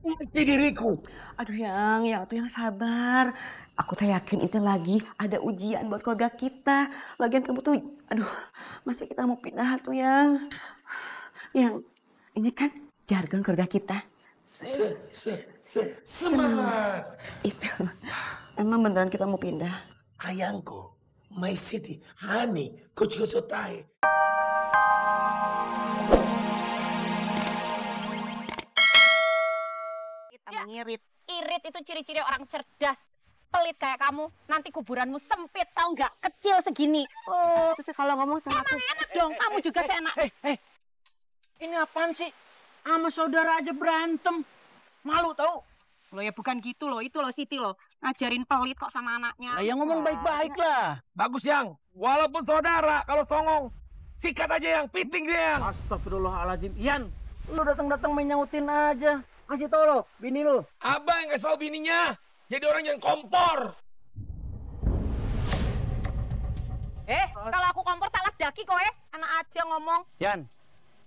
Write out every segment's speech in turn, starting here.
Ngerti diriku. Aduh yang tuh yang sabar. Aku teh yakin itu lagi ada ujian buat keluarga kita. Lagian kamu tuh, aduh, masa kita mau pindah tuh yang. Yang ini kan jargon keluarga kita. Semangat. Itu. Emang beneran kita mau pindah? Ayangku, my city, honey, kucu-kucu tae. Kita mengirit. Irit itu ciri-ciri orang cerdas. Pelit kayak kamu, nanti kuburanmu sempit tau nggak? Kecil segini. Oh, itu kalau ngomong sama aku. Enak dong, kamu juga seenak. Ini apaan sih? Sama saudara aja berantem. Malu tau? Lo ya bukan gitu loh, itu loh Siti loh. Ngajarin pelit kok sama anaknya. Nah, yang ngomong baik-baik lah. Bagus yang, walaupun saudara kalau songong, sikat aja yang, piting dia yang. Astagfirullahaladzim. Ian, lu datang-datang main nyautin aja. Kasih tau lo, bini lu. Abang yang kasih tau bininya, jadi orang yang kompor. Kalau aku kompor tak ledaki kok anak aja ngomong. Yan,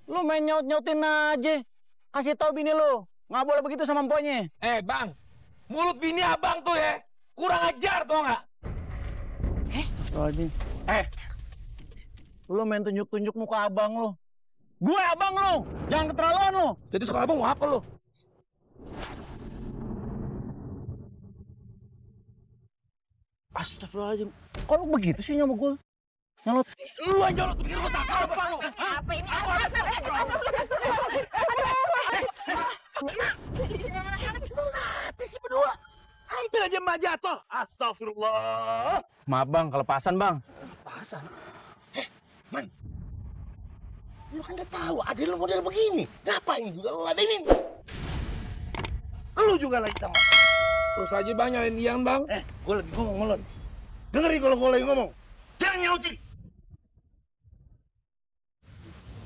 lu main nyaut-nyautin aja. Kasih tau bini lu. Nggak boleh begitu sama empoknya. Bang, mulut bini abang tuh ya, kurang ajar tau nggak? Astagfirullahaladzim. Lu main tunjuk-tunjuk muka abang lu. Gue abang lu, jangan keterlaluan lu. Jadi sekolah abang mau apa lu? Astagfirullahaladzim. Kok lu begitu sih sama gue? Nyolot. Lu aja lu pikir gue tak apa lu? Apa ini? Apa sih berdua? Hampir aja emak jatuh. Astagfirullah. Maaf bang, kelepasan bang. Pasan. Man. Lu kan udah tahu adil lu model begini. Ngapain juga lu ladenin? Lu juga lagi sama. Terus aja bang nyalain Ian bang. Gue lagi ngomong ngelon. Dengerin kalau gue lagi ngomong. Jangan nyautin.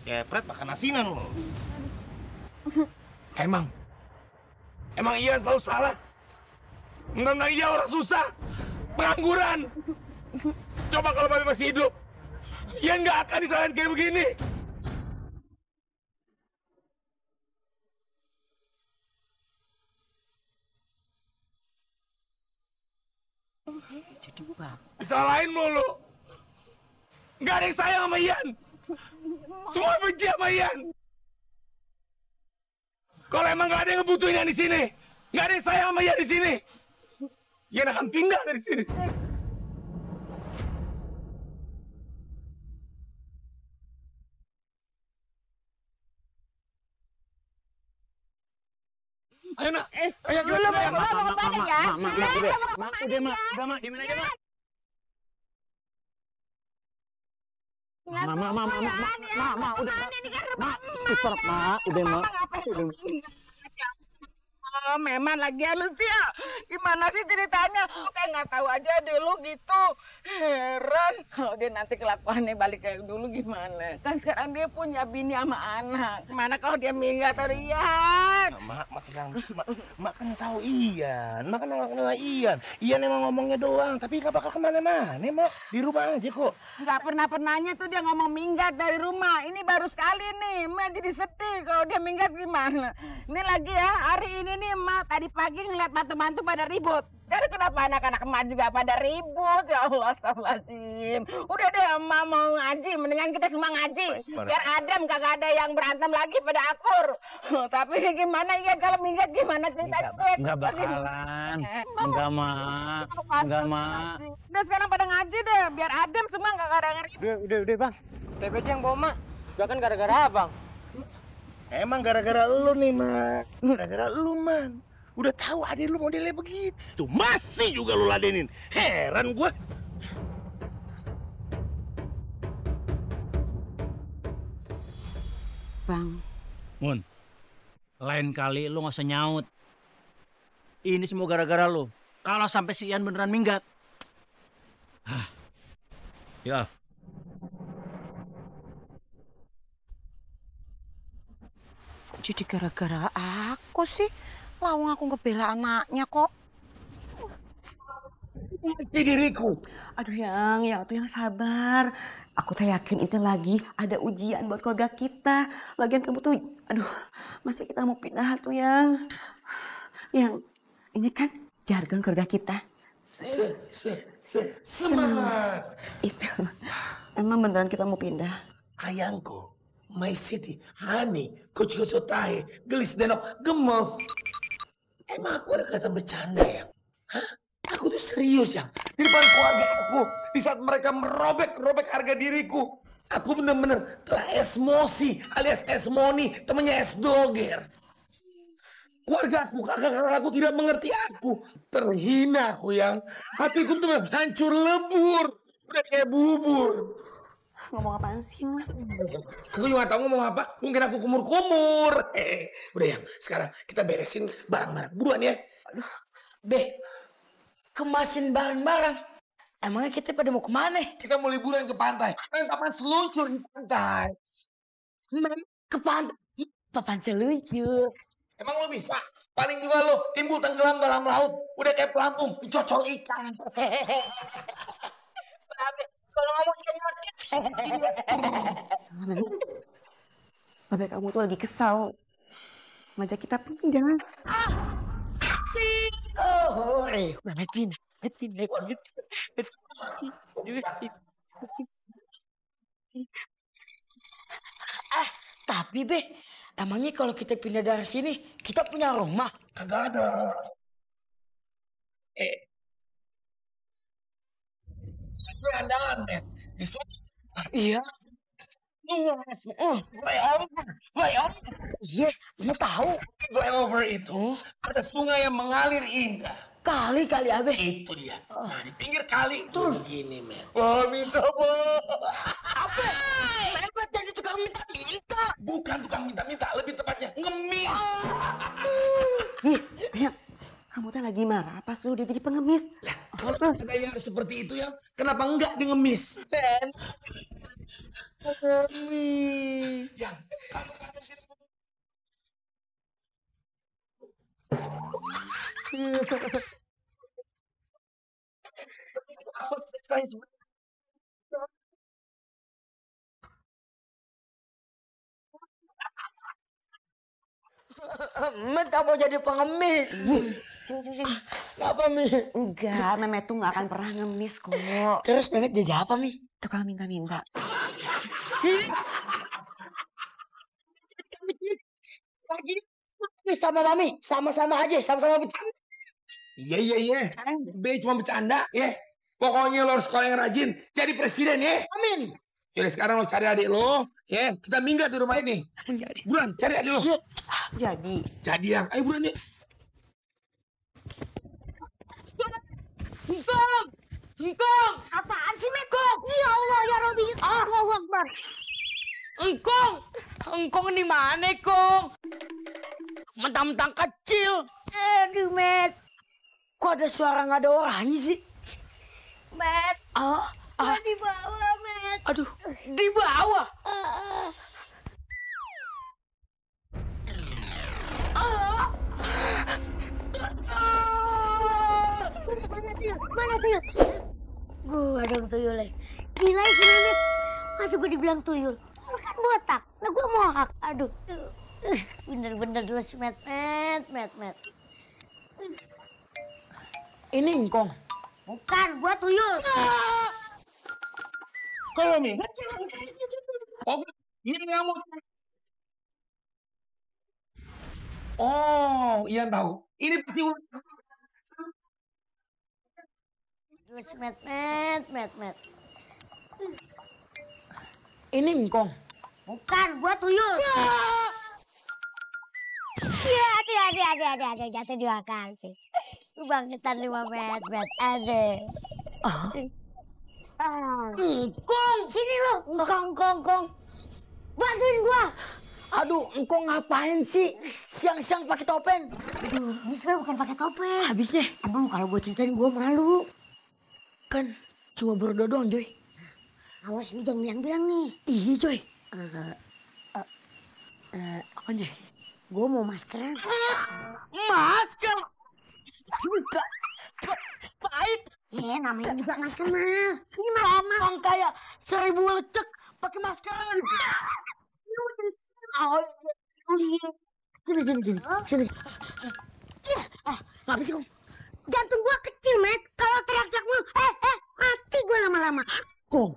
Kepret makan asinan lu. Emang Ian selalu salah. Mengenai dia orang susah, pengangguran. Coba kalau Babe masih hidup, Ian nggak akan disalahin kayak begini. Jadi bang. Disalahin mulu. Nggak ada yang sayang sama Ian. Semua benci sama Ian. Kalau emang nggak ada yang ngebutuhin Ian di sini, nggak ada yang sayang sama Ian di sini, Ian akan pindah dari sini. Ayo nak, ayo Dulu mau kemana ya? Udah mak, gimana aja mak? Mak, udah mak, istighfar mak, udah mak. Oh, memang lagi halus ya. Gimana sih ceritanya? Kayak nggak tahu aja deh lu gitu. Heran kalau dia nanti kelakuannya balik kayak dulu gimana? Kan sekarang dia punya bini sama anak. Gimana kalau dia minggat atau Ian? Mak kan tahu Ian. Mak kan kenal Ian. Ian emang ngomongnya doang, tapi nggak bakal kemana-mana. Mak di rumah aja kok. Nggak pernah-pernahnya tuh dia ngomong minggat dari rumah. Ini baru sekali nih. Mak jadi sedih kalau dia minggat gimana. Ini lagi ya, hari ini nih Mak tadi pagi ngeliat mantu-mantu pada ribut. Jadi kenapa anak-anak emak juga pada ribut? Ya Allah, astagfirullahaladzim. Udah deh emak mau ngaji, mendingan kita semua ngaji. Biar adem, kagak ada yang berantem lagi pada akur. Tapi gimana ya kalau minggat gimana ceritanya? Enggak bakalan. Enggak mak. Enggak mak. Udah sekarang pada ngaji deh, biar adem semua kagak ada yang ribut. Udah bang. TBC yang bawa mak. Gak kan gara-gara abang. Emang gara-gara lu nih, Mak. Gara-gara lu, Man. Udah tahu adik lu modelnya begitu. Masih juga lu ladenin. Heran gua. Bang. Mun, lain kali lu nggak usah nyaut. Ini semua gara-gara lu. Kalau sampai si Ian beneran minggat. Ya. Jadi gara-gara aku sih, lawang aku ngebela anaknya kok. mengerti diriku. Aduh yang tuh yang sabar. Aku teh yakin itu lagi ada ujian buat keluarga kita. Lagian kamu tuh, aduh, masa kita mau pindah tuh yang. Yang, ini kan jargon keluarga kita. Semangat. Itu, emang beneran kita mau pindah? Ayangku, my city, honey, kucu-kucu tahe, gelis denok, gemuk. Emang aku ada kelihatan bercanda ya? Hah? Aku tuh serius ya. Di depan keluarga aku, di saat mereka merobek harga diriku. Aku bener-bener telah esmosi alias esmoni, temennya es doger. Keluarga aku, kakak-kakak aku tidak mengerti aku. Terhina aku yang. Hatiku tuh hancur lebur. Udah kayak bubur. Ngomong apaan sih, Mak? Aku juga gak tahu ngomong apa. Mungkin aku kumur-kumur. Udah yang, sekarang kita beresin barang-barang. Buruan ya. Aduh, Be, kemasin barang-barang. Emangnya kita pada mau kemana? Kita mau liburan ke pantai. Main papan seluncur di pantai. Ke pantai. Papan seluncur. Emang lo bisa? Paling juga lo timbul tenggelam dalam laut. Udah kayak pelampung, dicocol ikan. Kalau ngomong sekian Babe kamu tuh lagi kesal. Ngajak kita pindah. Tapi Be, emangnya kalau kita pindah dari sini, kita punya rumah? Kagak ada. Gue andalan, men. Di sana. Iya. Iya, mau tahu. Flyover itu ada sungai yang mengalir indah. Kali Abe. Itu dia. Nah, di pinggir kali Terus? begini, men. Wah, minta, Bang. Apa? Hebat jadi tukang minta-minta. Bukan tukang minta-minta, lebih tepatnya ngemis. Ih, kamu tuh lagi marah apa suruh dia jadi pengemis? Kalau ada yang seperti itu ya, kenapa enggak dia ngemis? Pengemis. Yang Minta mau jadi pengemis. Apa Mi? Enggak, Memet tuh gak akan pernah ngemis kok. Terus Memet jadi apa Mi? Tukang minta-minta. Lagi sama Mami, sama-sama aja, sama-sama bercanda. Iya. Be cuma bercanda, ya. Pokoknya lo harus sekolah yang rajin, jadi presiden ya. Amin. Jadi sekarang lo cari adik lo, ya. Kita minggat di rumah ini. Menjadi. Buruan, cari adik lo. Jadi. Jadi yang, ayo buruan yuk. Engkong! Apaan sih, Met? Ya Allah, ya Robi. Allahu Akbar. Engkong di mana, Kong? Mentang-mentang kecil. Aduh, Met. Kok ada suara nggak ada orangnya sih? Met. Di bawah, Met. Aduh, di bawah. Mana tuyul? Gua dong tuyulnya. Gila ya si Mehmet. Masa gue dibilang tuyul? Lu kan botak. Lah gue mohak. Aduh. Bener-bener lu si Met. Ini Engkong. Bukan, gua tuyul. Kalau minggat, oh, ini kamu. Oh, Ian tahu. Ini pasti Lu si Met. Ini Engkong. Bukan, gua tuyul. Ya, ada jatuh 2 kali. Bangkitan 5 Met. Ada. Engkong. Sini lu. Kong. Bantuin gua. Aduh, Engkong ngapain sih? Siang-siang pakai topeng. Aduh, ini sebenarnya bukan pakai topeng. Habisnya? Aduh, kalau gue ceritain gue malu. Kan cuma berdua doang, Joy. Awas, lu jangan bilang-bilang nih. Iya, Joy. Apa, Joy? Gue mau maskeran. Masker? Buka. Pahit. Namanya juga nggak kenal. Ini mah lama. Orang kayak 1000 lecek pakai maskeran. Sini. Nggak bisa, Kum. Jantung gua kecil, Met. Kalau teriak-teriak mulu, mati gua lama-lama. Kum,